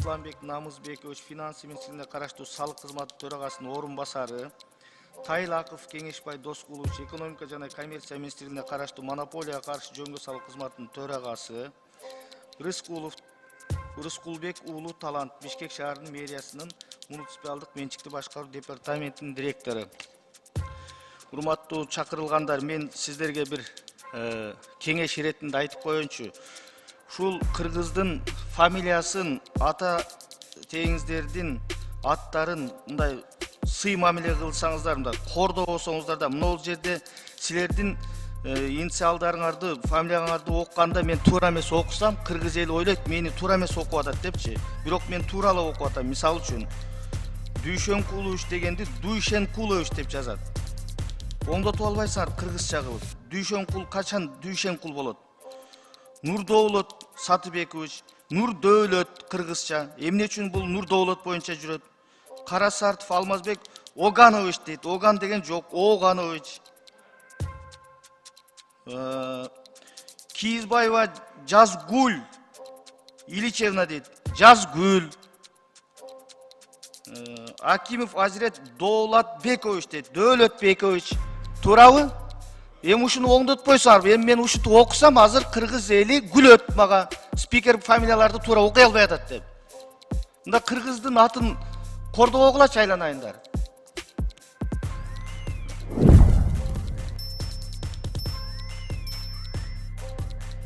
Aslanbek Namızбекович Finans Министрлигине караштуу салык кызматы төрагасынын орун басары, Тайлаков Кеңешбай Доскулович Экономика жана коммерция министрлигине караштуу монополияга каршы жөнгө салык кызматынын төрагасы, Рыскулбек уулу Талант Бишкек шаарынын мэриясынын муниципалдык менчикти башкаруу департаментинин директору. Урматтуу чакырылгандар, мен сиздерге бир кеңеш иретинде айтып коеюнчу. Ушул кыргыздын фамилиясын, ата теңиздердин аттарын мындай сый мамиле кылсаңыздар, мындай кордобосоңуздар да, мына жерде силердин инициалдарыңарды, фамилияңарды окуганда мен туура эмес окусам, кыргыз эли ойлойт, мени туура эмес окуп атат депчи. Бирок мен туура эле окуп атам. Мисалы үчүн, Дүйшөнкулович дегенди Дуйшенкулович деп жазат. Оңдотуп албайсыңар кыргызча кылып. Дүйшөнкул качан Дүйшенкул болот? Нурдоолот Сатыбекович, Нурдөөлөт кыргызча. Эмне үчүн бул Нурдоолот боюнча жүрөт? Карасартов Алмазбек Оганович дейт. Оган деген жок, Оганович. Кийизбаева Жазгүл Иличевна дейт. Жазгүл. Акимов Азирет Доолатбекович дейт. Дөөлөтбекович. Туурабы? Эми ушуну оңдотпойсуңарбы? Эми мен ушинтип окусам, азыр кыргыз эли күлөт мага. Спикер фамилияларды туура окуй албай атат деп. Мында кыргыздын атын кордобогулачы айланайындар.